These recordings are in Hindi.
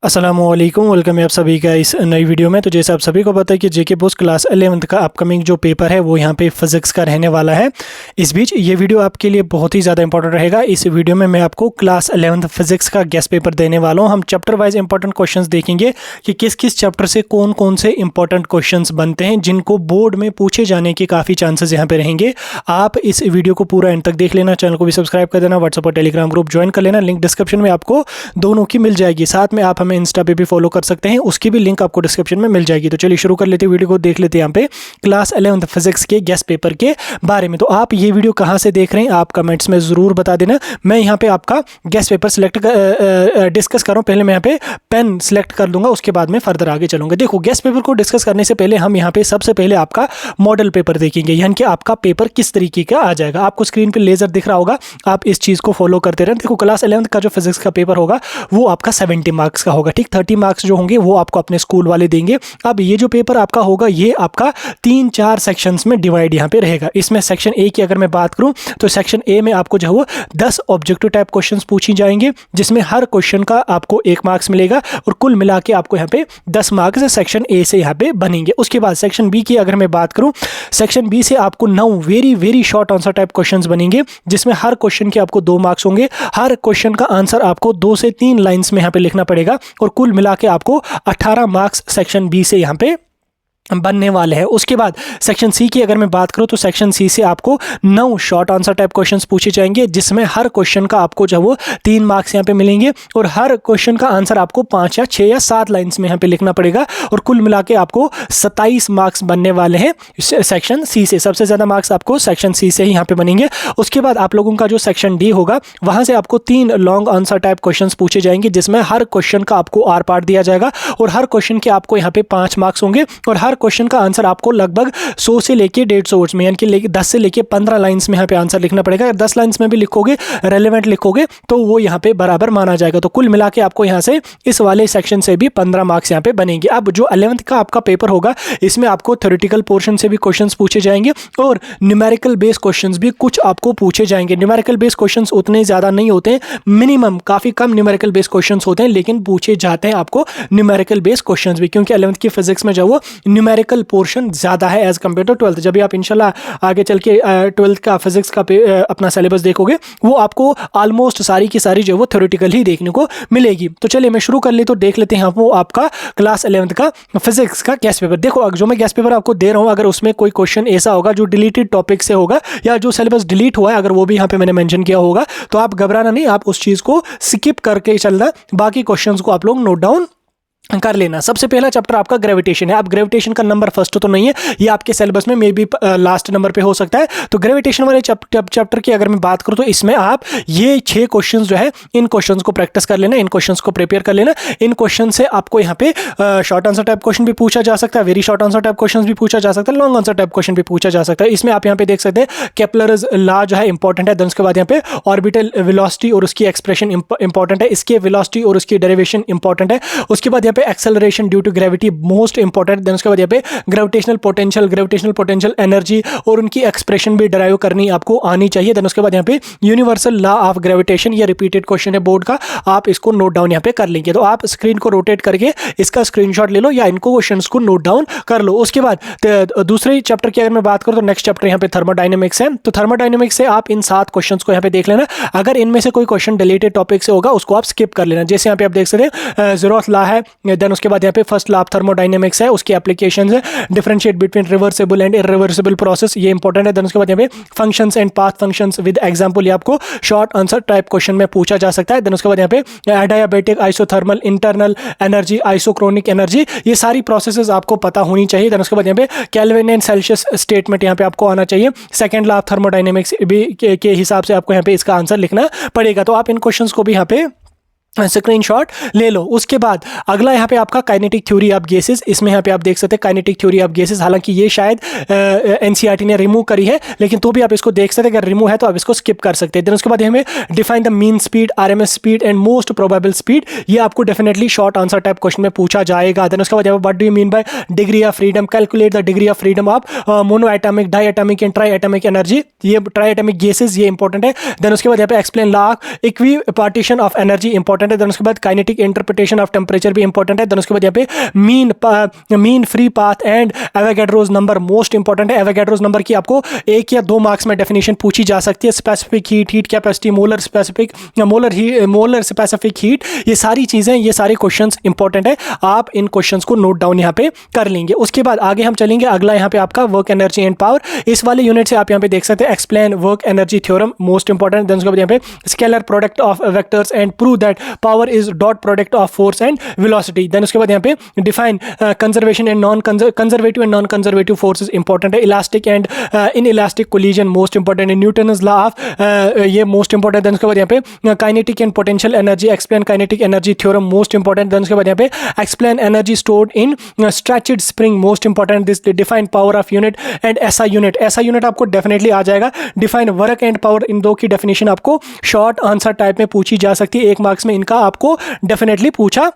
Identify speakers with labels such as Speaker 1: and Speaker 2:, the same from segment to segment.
Speaker 1: अस्सलामुअलैकुम, वेलकम है आप सभी का इस नई वीडियो में। तो जैसे आप सभी को पता है कि जेके पोस्ट क्लास 11th का अपकमिंग जो पेपर है वो यहाँ पे फिजिक्स का रहने वाला है। इस बीच ये वीडियो आपके लिए बहुत ही ज़्यादा इंपॉर्टेंट रहेगा। इस वीडियो में मैं आपको क्लास 11th फिजिक्स का गेस्ट पेपर देने वाला हूँ। हम चैप्टर वाइज इंपॉर्टेंट क्वेश्चन देखेंगे कि किस किस चैप्टर से कौन कौन से इंपॉर्टेंट क्वेश्चन बनते हैं जिनको बोर्ड में पूछे जाने के काफ़ी चांसेस यहाँ पे रहेंगे। आप इस वीडियो को पूरा एंड तक देख लेना, चैनल को भी सब्सक्राइब कर देना, व्हाट्सएप और टेलीग्राम ग्रुप ज्वाइन कर लेना। लिंक डिस्क्रिप्शन में आपको दोनों की मिल जाएगी। साथ में आप हमें इंस्टा पे भी फॉलो कर सकते हैं, उसकी भी लिंक आपको डिस्क्रिप्शन में मिल जाएगी। तो चलिए शुरू कर लेते हैं, वीडियो को देख लेते हैं यहाँ पे क्लास 11th फिजिक्स के गेस्ट पेपर के बारे में। तो आप ये वीडियो कहाँ से देख रहे हैं आप कमेंट्स में ज़रूर बता देना। मैं यहाँ पे आपका गेस्ट पेपर सिलेक्ट डिस्कस कर रहा हूँ। पहले मैं यहाँ पे पेन सिलेक्ट कर लूँगा, उसके बाद में फर्दर आगे चलूँगा। देखो, गेस्ट पेपर को डिस्कस करने से पहले हम यहाँ पे सबसे पहले आपका मॉडल पेपर देखेंगे, यानी कि आपका पेपर किस तरीके का आ जाएगा। आपको स्क्रीन पर लेजर दिख रहा होगा, आप इस चीज़ को फॉलो करते रहें। देखो, क्लास 11th का जो फिजिक्स का पेपर होगा वो आपका 70 मार्क्स का होगा, ठीक। 30 मार्क्स जो होंगे वो आपको अपने स्कूल वाले देंगे। अब ये जो पेपर आपका होगा ये आपका 3-4 सेक्शंस में डिवाइड यहाँ पे रहेगा। इसमें सेक्शन ए की अगर मैं बात करूं तो सेक्शन ए में आपको जो है वो 10 ऑब्जेक्टिव टाइप क्वेश्चंस पूछी जाएंगे, जिसमें हर क्वेश्चन का आपको 1 मार्क्स मिलेगा और कुल मिला के आपको यहाँ पे 10 मार्क्स सेक्शन ए से यहाँ पे बनेंगे। उसके बाद सेक्शन बी की अगर मैं बात करूं, सेक्शन बी से आपको 9 very short answer type questions बनेंगे, जिसमें हर क्वेश्चन के आपको 2 मार्क्स होंगे। हर क्वेश्चन का आंसर आपको 2 से 3 लाइन्स में यहाँ पे लिखना पड़ेगा और कुल मिला के आपको 18 मार्क्स सेक्शन बी से यहाँ पे बनने वाले हैं। उसके बाद सेक्शन सी की अगर मैं बात करूं तो सेक्शन सी से आपको 9 शॉर्ट आंसर टाइप क्वेश्चंस पूछे जाएंगे, जिसमें हर क्वेश्चन का आपको जो वो 3 मार्क्स यहाँ पे मिलेंगे और हर क्वेश्चन का आंसर आपको 5 या 6 या 7 लाइन्स में यहाँ पे लिखना पड़ेगा और कुल मिला के आपको 27 मार्क्स बनने वाले हैं सेक्शन सी से। सबसे ज़्यादा मार्क्स आपको सेक्शन सी से ही यहाँ पे बनेंगे। उसके बाद आप लोगों का जो सेक्शन डी होगा वहाँ से आपको 3 लॉन्ग आंसर टाइप क्वेश्चन पूछे जाएंगे, जिसमें हर क्वेश्चन का आपको आर पार्ट दिया जाएगा और हर क्वेश्चन के आपको यहाँ पे 5 मार्क्स होंगे और हर क्वेश्चन का आंसर आपको लगभग 100 से लेके 150 वर्ड्स में, यानी कि 10 से लेके 15 लाइंस में यहाँ पे आंसर लिखना पड़ेगा। अगर 10 लाइंस में भी लिखोगे, रेलेवेंट लिखोगे, तो वो यहाँ पे बराबर माना जाएगा। तो कुल मिला के आपको यहाँ से इस वाले सेक्शन से भी 15 मार्क्स यहाँ पे बनेंगे। अब जो 11th का आपका पेपर होगा इसमें आपको थ्योरेटिकल पोर्शन से भी क्वेश्चंस पूछे जाएंगे और न्यूमेरिकल बेस्ड क्वेश्चंस भी कुछ आपको पूछे जाएंगे। न्यूमेरिकल बेस्ड क्वेश्चंस उतने ज़्यादा नहीं होते हैं, मिनिमम काफ़ी कम न्यूमेरिकल बेस्ड क्वेश्चंस होते हैं, लेकिन पूछे जाते हैं आपको न्यूमेरिकल बेस्ड क्वेश्चंस भी, क्योंकि 11th की फिजिक्स में जो वो न्यूमेरिकल पोर्शन ज़्यादा है एज कम्पेयर टू 12th। जब भी आप इंशाल्लाह आगे चल के 12th का फिजिक्स का अपना सिलेबस देखोगे वो आपको ऑलमोस्ट सारी की सारी जो वो थ्योरेटिकल ही देखने को मिलेगी। तो चलिए मैं शुरू कर ले तो देख लेते हैं वो आपका क्लास 11th का फिजिक्स का गेस्ट पेपर। देखो, जो मैं गेस्ट पेपर आपको दे रहा हूँ, अगर उसमें कोई क्वेश्चन ऐसा होगा जो डिलीटेड टॉपिक से होगा या जो सिलेबस डिलीट हुआ है, अगर वो भी यहाँ पे मैंने मेंशन किया होगा, तो आप घबराना नहीं, आप उस चीज़ को स्किप करके चलना, बाकी क्वेश्चंस को आप लोग नोट डाउन कर लेना। सबसे पहला चैप्टर आपका ग्रेविटेशन है। अब ग्रेविटेशन का नंबर फर्स्ट तो नहीं है, ये आपके सिलेबस में मे बी लास्ट नंबर पे हो सकता है। तो ग्रेविटेशन वाले चैप्टर की अगर मैं बात करूं तो इसमें आप ये 6 क्वेश्चंस जो है इन क्वेश्चंस को प्रैक्टिस कर लेना, इन क्वेश्चंस को प्रिपेयर कर लेना। इन क्वेश्चन से आपको यहाँ पे शॉर्ट आंसर टाइप क्वेश्चन भी पूछा जा सकता है, very short answer type question भी पूछा जा सकता है, लॉन्ग आंसर टाइप क्वेश्चन भी पूछा जा सकता है। इसमें आप यहाँ पे देख सकते हैं केप्लर's लॉ जो है इंपॉर्टेंट है। देन उसके बाद यहाँ पे ऑर्बिटल वेलोसिटी और उसकी एक्सप्रेशन इंपॉर्टेंट है, इसके वेलोसिटी और उसकी डेरिवेशन इंपॉर्टेंट है। उसके बाद यहाँ पे acceleration due to gravity most important. Then उसके बाद यहाँ पे ग्रेविटेशनल पोटेंशियल एनर्जी और उनकी एक्सप्रेशन भी डिराइव करनी आपको आनी चाहिए। देन उसके बाद यहाँ पे यूनिवर्सल लॉ ऑफ ग्रेविटेशन, ये रिपीटेड क्वेश्चन है बोर्ड का, आप इसको नोट डाउन यहाँ पे कर लेंगे। तो आप स्क्रीन को रोटेट करके इसका स्क्रीनशॉट ले लो या इनको क्वेश्चंस को नोट डाउन कर लो। उसके बाद दूसरे चैप्टर की अगर मैं बात करूँ तो नेक्स्ट चैप्टर यहाँ पे थर्मोडायनेमिक्स है। तो थर्मोडायनेमिक्स से आप इन 7 क्वेश्चंस को यहाँ पे देख लेना। अगर इनमें से कोई क्वेश्चन डिलीटेड टॉपिक से होगा उसको आप स्किप कर लेना। जैसे यहाँ पे आप देख सकते हैं ज़ेरोथ लॉ है, देन उसके बाद यहाँ पे फर्स्ट लॉ ऑफ थर्मोडायनेमिक्स है, उसकी एप्लीकेशंस है, differentiate between reversible and irreversible process, ये इंपॉर्टेंट है। देन उसके बाद यहाँ पे functions and path functions with example, ये आपको शॉर्ट आंसर टाइप क्वेश्चन में पूछा जा सकता है। देन उसके बाद यहाँ पे adiabatic, isothermal, internal energy, isochoric energy, ये सारी प्रोसेसेस आपको पता होनी चाहिए। देन उसके बाद यहाँ पे केल्विन एंड सेल्सियस स्टेटमेंट यहाँ पे आपको आना चाहिए। सेकंड लॉ ऑफ थर्मोडायनेमिक्स भी के हिसाब से आपको यहाँ पे इसका आंसर लिखना पड़ेगा। तो आप इन क्वेश्चंस को भी यहाँ पे स्क्रीनशॉट ले लो। उसके बाद अगला यहाँ पे आपका काइनेटिक थ्योरी ऑफ गैसेस, इसमें यहाँ पे आप देख सकते हैं काइनेटिक थ्योरी ऑफ गैसेस। हालांकि ये शायद एनसीईआरटी ने रिमूव करी है, लेकिन तो भी आप इसको देख सकते हैं। अगर रिमूव है तो आप इसको स्किप कर सकते हैं। देन उसके बाद हमें define the mean speed, RMS speed and most probable speed, ये आपको definitely short answer type question में पूछा जाएगा। देन उसके बाद what do you mean by degree of freedom, calculate the degree of freedom of monoatomic, diatomic and triatomic energy, ये ट्राई एटॉमिक गैसेस, ये इंपॉर्टेंट है। देन उसके बाद यहाँ पे explain law of equipartition of energy, important important है। देन उसके बाद काइनेटिक इंटरप्रिटेशन ऑफ टेम्परेचर भी इंपॉर्टेंट है। देन उसके बाद यहाँ पे mean free path and Avogadro's number most important है। एवोगैड्रोस नंबर की आपको 1 या 2 मार्क्स में डेफिनेशन पूछी जा सकती है। Specific heat, heat capacity, molar specific, molar specific heat, ये सारी चीजें, ये सारे क्वेश्चंस इंपॉर्टेंट है। आप इन क्वेश्चंस को नोट डाउन यहाँ पे कर लेंगे। उसके बाद आगे हम चलेंगे। अगला यहाँ पे आपका वर्क एनर्जी एंड पावर, इस वाले यूनिट से आप यहाँ पे देख सकते हैं explain work energy theorem most important. Then उसके बाद यहाँ पे scalar product of vectors and prove that power is dot product of force and velocity. Then उसके बाद यहाँ पे define conservation and non conservative and non conservative forces important है। Elastic and inelastic collision most important है। न्यूटन्स लॉ ऑफ, ये मोस्ट इंपॉर्टेंट। देन उसके बाद यहाँ पे kinetic and potential energy, explain kinetic energy theorem most important. Then उसके बाद यहाँ पे explain energy stored in stretched spring most important. This define power of unit and SI unit, SI unit आपको डेफिनेटली आ जाएगा। डिफाइन वर्क एंड पावर, इन दो की डेफिनेशन आपको शॉर्ट आंसर टाइप में पूछी जा सकती है। 1 मार्क्स में इनका आपको डेफिनेटली पूछा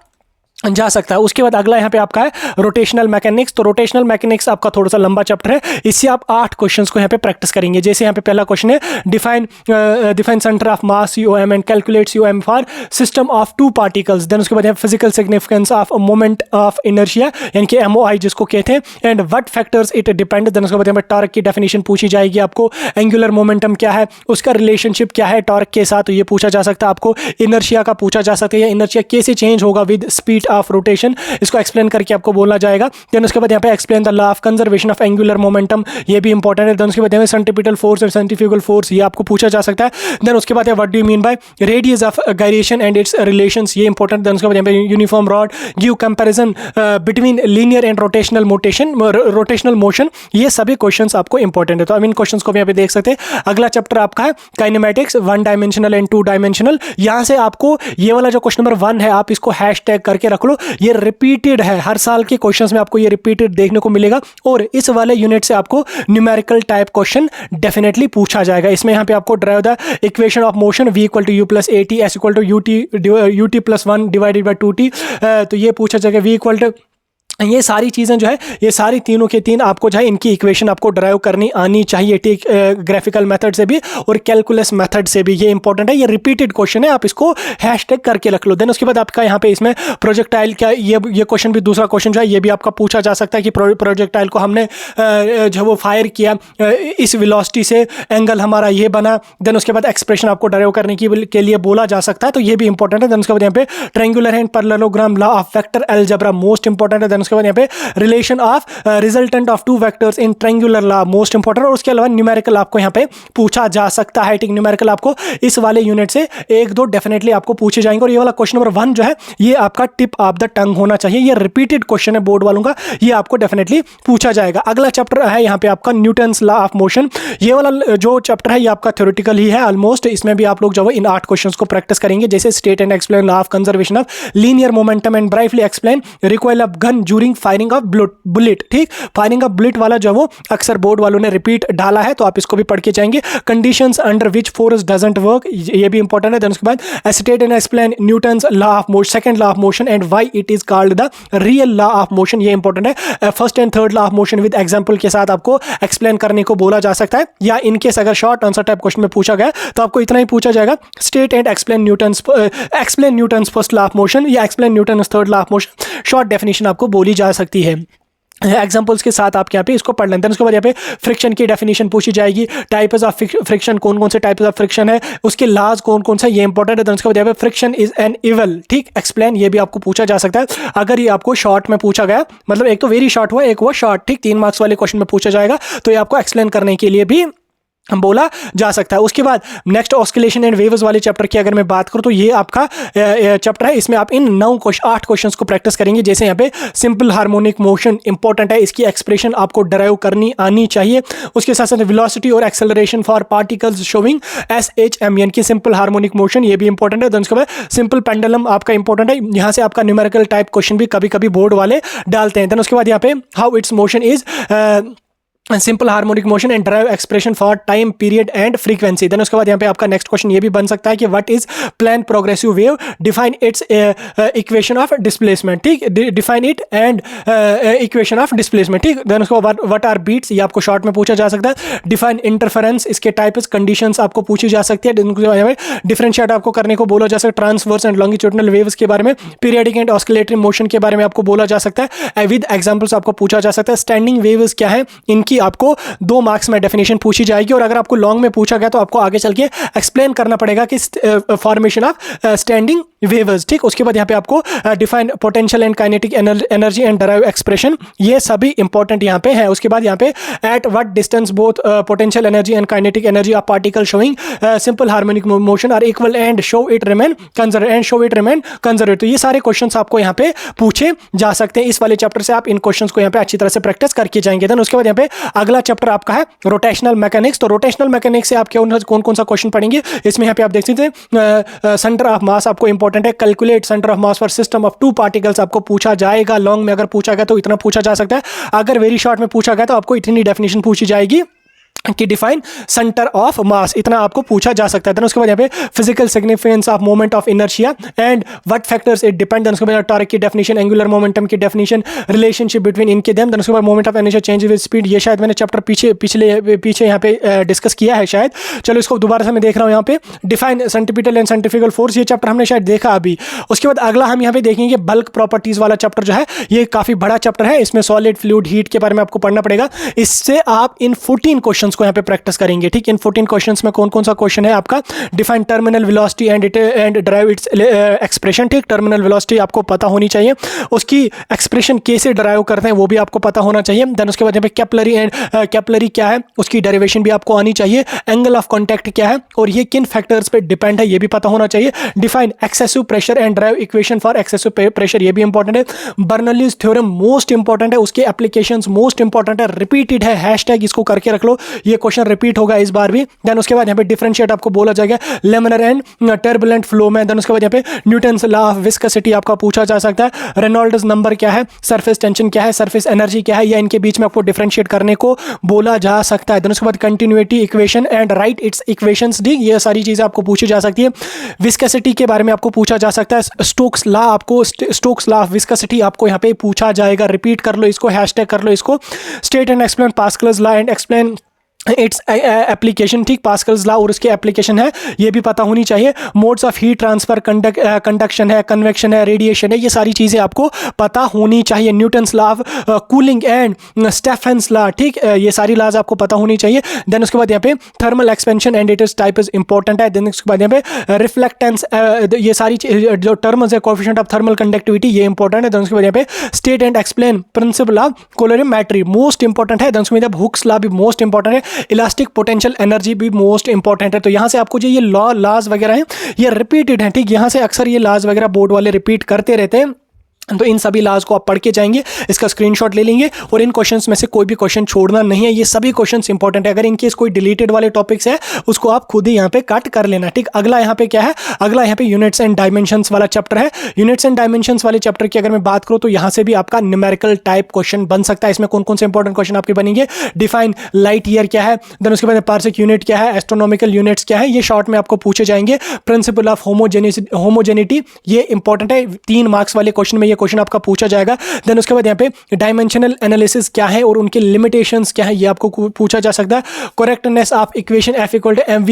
Speaker 1: जा सकता है। उसके बाद अगला यहाँ पे आपका है रोटेशनल मैकेनिक्स। तो रोटेशनल मैकेनिक्स आपका थोड़ा सा लंबा चैप्टर है, इससे आप 8 क्वेश्चंस को यहाँ पे प्रैक्टिस करेंगे। जैसे यहाँ पे पहला क्वेश्चन है define centre of mass UM and calculates UM for system of 2 particles. Then उसके बाद यहाँ physical significance of moment of inertia यानी कि MOI जिसको कहते हैं, and what factors it depend. Then उसके बाद यहाँ पे टॉर्क की डेफिनेशन पूछी जाएगी आपको। एंगुलर मोमेंटम क्या है, उसका रिलेशनशिप क्या है टॉर्क के साथ, तो ये पूछा जा सकता है आपको। इनर्शिया का पूछा जा सकता है, इनर्शिया कैसे चेंज होगा विद स्पीड ऑफ रोटेशन, इसको एक्सप्लेन करके आपको बोलना जाएगा। देन उसके बाद यहाँ पे explain the law of conservation of angular momentum, ये भी इंपॉर्टेंट है। देन उसके बाद यहाँ पे सेंट्रीपिटल फोर्स और सेंट्रीफ्यूगल फोर्स, ये आपको पूछा जा सकता है। देन उसके बाद what do you mean by radius of gyration and it's relations, ये इंपॉर्टेंट। देन उसके बाद यहाँ पे uniform rod, give comparison between linear and rotational motion, ये सभी क्वेश्चंस आपको इंपॉर्टेंट है। तो अब इन क्वेश्चंस को भी यहाँ पे देख सकते हैं। अगला चैप्टर आपका है काइनेमैटिक्स, 1 डायमेंशनल एंड 2 डायमेंशनल। यहाँ से आपको ये वाला जो क्वेश्चन नंबर 1 है, आप इसको हैशटैग करके रख लो, ये रिपीटेड है, हर साल के क्वेश्चंस में आपको ये रिपीटेड देखने को मिलेगा। और इस वाले यूनिट से आपको न्यूमेरिकल टाइप क्वेश्चन डेफिनेटली पूछा जाएगा। इसमें यहाँ पे आपको drive the equation of motion V = U + AT, S = UT + 1 / 2t, तो ये पूछा जाएगा। V = ये सारी चीज़ें जो है, ये सारी तीनों के तीन आपको जो है इनकी इक्वेशन आपको ड्राइव करनी आनी चाहिए, ठीक, ग्राफिकल मेथड से भी और कैलकुलस मेथड से भी, ये इंपॉर्टेंट है। ये रिपीटेड क्वेश्चन है, आप इसको हैशटैग करके रख लो। देन उसके बाद आपका यहाँ पे इसमें प्रोजेक्टाइल का ये क्वेश्चन भी, दूसरा क्वेश्चन जो है ये भी आपका पूछा जा सकता है कि प्रोजेक्टाइल को हमने जो वो फायर किया इस वेलोसिटी से, एंगल हमारा ये बना। देन उसके बाद एक्सप्रेशन आपको ड्राइव करने के लिए बोला जा सकता है, तो ये भी इंपॉर्टेंट है। देन उसके बाद यहाँ पे triangular and parallelogram, law of vector algebra most important है। देन उसके बाद यहाँ पे relation of resultant of 2 vectors in triangular law most important. और उसके अलावा न्यूमेरिकल आपको यहाँ पे पूछा जा सकता है, ठीक। न्यूमेरिकल आपको इस वाले यूनिट से 1-2 डेफिनेटली आपको पूछे जाएंगे। और ये वाला क्वेश्चन नंबर 1 जो है, ये आपका टिप ऑफ द टंग होना चाहिए, ये रिपीटेड क्वेश्चन है बोर्ड वालों का, ये आपको डेफिनेटली पूछा जाएगा। अगला चैप्टर है यहाँ पे आपका न्यूटन्स लॉ ऑफ मोशन। ये वाला जो चैप्टर है ये आपका थ्योरेटिकल ही है ऑलमोस्ट। इसमें भी आप लोग जो है इन 8 क्वेश्चंस को प्रैक्टिस करेंगे, जैसे state and explain law of conservation of linear momentum and brightly explain recoil of gun during firing of bullet, ठीक। फायरिंग ऑफ बुलेट वाला जो वो अक्सर बोर्ड वालों ने रिपीट डाला है, तो आप इसको भी पढ़ के जाएंगे। Conditions under which force doesn't work, ये भी इंपॉर्टेंट है। देन उसके बाद state and explain Newton's law of motion, second law of motion and why it is called the real law of motion, ये इंपॉर्टेंट है। First and third law of motion with example के साथ आपको एक्सप्लेन करने को बोला जा सकता है, या इनकेस अगर शॉर्ट आंसर टाइप क्वेश्चन में पूछा गया तो आपको इतना ही पूछा जाएगा, state and explain Newton's first law of motion या explain Newton's third law of motion, short definition आपको बोली जा सकती है। एग्जाम्पल्स के साथ आप यहाँ पे इसको पढ़ लेते हैं। उसके बाद यहाँ पे फ्रिक्शन की डेफिनेशन पूछी जाएगी, टाइप्स ऑफ फ्रिक्शन, कौन कौन से टाइप्स ऑफ फ्रिक्शन है, उसके लॉज कौन कौन सा, ये इंपॉर्टेंट है। उसके बाद यहाँ पे फ्रिक्शन इज एन इवल, ठीक, एक्सप्लेन, ये भी आपको पूछा जा सकता है अगर ये आपको शॉर्ट में पूछा गया, मतलब एक तो वेरी शॉर्ट हुआ, एक हुआ शॉर्ट, ठीक, 3 मार्क्स वाले क्वेश्चन में पूछा जाएगा, तो ये आपको एक्सप्लेन करने के लिए भी हम बोला जा सकता है। उसके बाद नेक्स्ट ऑस्किलेशन एंड वेव्स वाले चैप्टर की अगर मैं बात करूं तो ये आपका चैप्टर है, इसमें आप इन 8 क्वेश्चंस को प्रैक्टिस करेंगे। जैसे यहाँ पे सिंपल हार्मोनिक मोशन इंपॉर्टेंट है, इसकी एक्सप्रेशन आपको डराइव करनी आनी चाहिए। उसके साथ साथ वेलोसिटी और acceleration for particles showing SHM यानी कि सिंपल हार्मोनिक मोशन, ये भी इंपॉर्टेंट है। देन उसके बाद सिंपल पेंडुलम आपका इंपॉर्टेंट है, यहाँ से आपका न्यूमेरिकल टाइप क्वेश्चन भी कभी कभी बोर्ड वाले डालते हैं। देन उसके बाद यहाँ पे how its motion is simple harmonic motion and drive expression for time period and frequency. Then उसके बाद यहाँ पे आपका नेक्स्ट क्वेश्चन ये भी बन सकता है कि what is plane progressive wave, define its equation of displacement, ठीक, define it and equation of displacement, ठीक। देन उसके बाद व्हाट आर बीट्स, ये आपको शॉर्ट में पूछा जा सकता है। डिफाइन इंटरफेरेंस, इसके टाइप्स कंडीशंस आपको पूछी जा सकती है। डिफरेंशिएट आपको करने को बोला जा सकता है। ट्रांसवर्स एंड लॉन्गिट्यूडनल वेव्स के बारे में, पीरियडिक एंड ऑस्किलेटरी मोशन के बारे में आपको बोला जा सकता है। विद एग्जांपल्स आपको पूछा जा सकता है। स्टैंडिंग वेव्स क्या है, इनकी आपको 2 मार्क्स में डेफिनेशन पूछी जाएगी, और अगर आपको लॉन्ग में पूछा गया तो आपको आगे चल के एक्सप्लेन करना पड़ेगा कि फॉर्मेशन ऑफ स्टैंडिंग वेव्स, ठीक। उसके बाद यहाँ पे आपको define potential and kinetic energy and derive expression, ये सभी इंपॉर्टेंट यहाँ पे है। उसके बाद यहाँ पे at what distance both potential energy and kinetic energy of particle showing simple harmonic motion are equal and show it remain conservative. तो ये सारे क्वेश्चंस आपको यहाँ पे पूछे जा सकते हैं। इस वाले चैप्टर से आप इन क्वेश्चंस को यहाँ पे अच्छी तरह से प्रैक्टिस करके जाएंगे। देन उसके बाद यहाँ पे अगला चैप्टर आपका है रोटेशनल मैकेनिक्स। तो रोटेशनल मैकेनिक्स से आप कौन कौन सा क्वेश्चन पढ़ेंगे, इसमें यहाँ पे आप देख सकते हैं सेंटर ऑफ मास आपको इंपॉर्टेंट है। Calculate centre of mass for system of 2 particles आपको पूछा जाएगा। लॉन्ग में अगर पूछा गया तो इतना पूछा जा सकता है, अगर वेरी शॉर्ट में पूछा गया तो आपको इतनी डेफिनेशन पूछी जाएगी कि डिफाइन सेंटर ऑफ मास, इतना आपको पूछा जा सकता है। देन उसके बाद यहाँ पे physical significance of moment of inertia and what factors it depend. Then उसके बाद टॉर्क की डेफिनेशन, एंगुलर मोमेंटम की डेफिनेशन, रिलेशनशिप बिटवीन इनके देम। देन उसके बाद moment of inertia change with speed, ये शायद मैंने चैप्टर पीछे यहाँ पे डिस्कस किया है शायद। चलो इसको दोबारा से मैं देख रहा हूँ यहाँ पे। Define centripetal and centrifugal force, ये चैप्टर हमने शायद देखा अभी। उसके बाद अगला हम यहाँ पे देखेंगे बल्क प्रॉपर्टीज वाला चैप्टर जो है, ये काफी बड़ा चैप्टर है। इसमें सॉलिड, फ्लूइड, हीट के बारे में आपको पढ़ना पड़ेगा। इससे आप इन 14 क्वेश्चन को यहाँ पे प्रैक्टिस करेंगे, ठीक। इन 14 क्वेश्चंस में कौन कौन सा क्वेश्चन है आपका, define terminal velocity and drive its expression, ठीक। टर्मिनल वेलोसिटी आपको पता होनी चाहिए, उसकी एक्सप्रेशन कैसे ड्राइव करते हैं वो भी आपको पता होना चाहिए। देन उसके बाद यहाँ पे कैपिलरी क्या है, उसकी डेरिवेशन भी आपको आनी चाहिए। एंगल ऑफ कॉन्टैक्ट क्या है और ये किन फैक्टर्स पे डिपेंड है, ये भी पता होना चाहिए। Define excessive pressure and drive equation for excessive pressure, ये भी इंपॉर्टेंट है। बर्नौलीज थ्योरम मोस्ट इंपॉर्टेंट है, उसके एप्लीकेशंस मोस्ट इंपॉर्टेंट है। रिपीटेड है, हैशटैग इसको करके रख लो, ये क्वेश्चन रिपीट होगा इस बार भी। देन उसके बाद यहाँ पे डिफरेंशिएट आपको बोला जाएगा लेमिनर एंड टर्बुलेंट फ्लो में। देन उसके बाद यहाँ पे न्यूटन्स लॉ ऑफ विस्कोसिटी आपका पूछा जा सकता है। रेनॉल्ड्स नंबर क्या है, सरफेस टेंशन क्या है, सरफेस एनर्जी क्या है, या इनके बीच में आपको डिफरेंशिएट करने को बोला जा सकता है। देन उसके बाद continuity equation and right it's equations, D, ये सारी चीजें आपको पूछी जा सकती है। विस्कोसिटी के बारे में आपको पूछा जा सकता है। स्टोक्स लॉ ऑफ विस्कोसिटी आपको यहाँ पे पूछा जाएगा। रिपीट कर लो इसको, हैशटैग कर लो इसको। State and explain Pascal's law and explain its application, ठीक। पास्कल्स लॉ और उसकी एप्लीकेशन है, ये भी पता होनी चाहिए। Modes of heat transfer, conduction है, कन्वेक्शन है, रेडिएशन है, ये सारी चीज़ें आपको पता होनी चाहिए। Newton's law of cooling and Stefan's law, ठीक, ये सारी लॉज आपको पता होनी चाहिए। देन उसके बाद यहाँ पे thermal expansion and it is type is important है। देन उसके बाद यहाँ पे रिफ्लेक्टेंस, ये सारी जो टर्म्स है, कोएफिशिएंट ऑफ थर्मल कंडक्टिविटी, ये इंपॉर्टेंट है। देन उसके बाद यहाँ पे state and explain principle of calorimetry, most important है। देन उसके बाद हुक्स लॉ भी मोस्ट इंपॉर्टेंट है। इलास्टिक पोटेंशियल एनर्जी भी मोस्ट इंपॉर्टेंट है। तो यहां से आपको जो ये लॉज वगैरह हैं ये रिपीटेड हैं, ठीक। यहां से अक्सर ये लॉज वगैरह बोर्ड वाले रिपीट करते रहते हैं, तो इन सभी लॉज को आप पढ़ के जाएंगे, इसका स्क्रीनशॉट ले लेंगे और इन क्वेश्चंस में से कोई भी क्वेश्चन छोड़ना नहीं है। ये सभी क्वेश्चंस इंपॉर्टेंट है। अगर इनके कोई डिलीटेड वाले टॉपिक्स है उसको आप खुद ही यहाँ पे कट कर लेना, ठीक। अगला यहाँ पे क्या है, अगला यहाँ पे यूनिट्स एंड डायमेंशंस वाला चैप्टर है। यूनिट्स एंड डायमेंशंस वाले चैप्टर की अगर मैं बात करूँ तो यहाँ से भी आपका न्यूमेरिकल टाइप क्वेश्चन बन सकता है। इसमें कौन कौन से इंपॉर्टेंट क्वेश्चन आपके बनेंगे, डिफाइन लाइट ईयर क्या है, देन उसके बाद पार्सेक यूनिट क्या है, एस्ट्रोनॉमिकल यूनिट्स क्या है, ये शॉर्ट में आपको पूछे जाएंगे। प्रिंसिपल ऑफ होमोजेनिटी, ये इंपॉर्टेंट है, 3 मार्क्स वाले क्वेश्चन में ये क्वेश्चन आपका पूछा जाएगा। देन उसके बाद यहाँ पे डायमेंशनल एनालिसिस क्या है और उनके लिमिटेशंस क्या है, ये आपको पूछा जा सकता है। Correctness of equation F = mv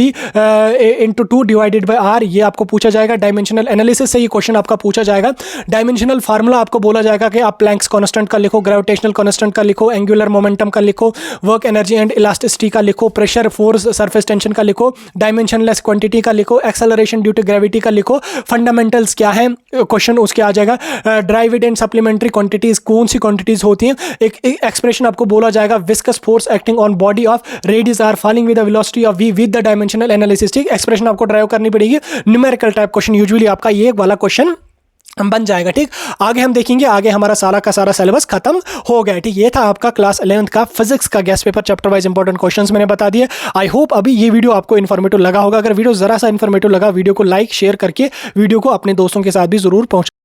Speaker 1: × 2 / r, ये आपको पूछा जाएगा। डायमेंशनल एनालिसिस से ये क्वेश्चन आपका पूछा जाएगा। डायमेंशनल फार्मूला आपको बोला जाएगा कि आप प्लैंक्स कांस्टेंट का लिखो, ग्रेविटेशनल कांस्टेंट का लिखो, एंगुलर मोमेंटम का लिखो, वर्क एनर्जी एंड इलास्टिसिटी का लिखो, प्रेशर, फोर्स, सरफेस टेंशन का लिखो, डायमेंशनलेस क्वांटिटी का लिखो, एक्सेलरेशन ड्यू टू ग्रेविटी का लिखो। फंडामेंटल्स क्या है क्वेश्चन उसके आ जाएगा। ड्राइविड एंड सप्लीमेंट्री क्वांटिटीज, कौन सी क्वांटिटीज होती हैं। एक एक्सप्रेशन आपको बोला जाएगा, viscous force acting on body of radius r falling with the velocity of v with the dimensional analysis, ठीक। एक्सप्रेशन आपको ड्राइव करनी पड़ेगी। न्यूमेरिकल टाइप क्वेश्चन यूजुअली आपका ये वाला क्वेश्चन बन जाएगा, ठीक। आगे हम देखेंगे, आगे हमारा सारा का सारा सिलेबस खत्म हो गया, ठीक। ये था आपका क्लास 11th का फिजिक्स का guest paper chapter wise important questions मैंने बता दिए। आई होप अभी ये वीडियो आपको इन्फॉर्मेटिव लगा होगा। अगर वीडियो जरा सा इन्फॉर्मेटिव लगा, वीडियो को लाइक शेयर करके वीडियो को अपने दोस्तों के साथ भी जरूर पहुंचा।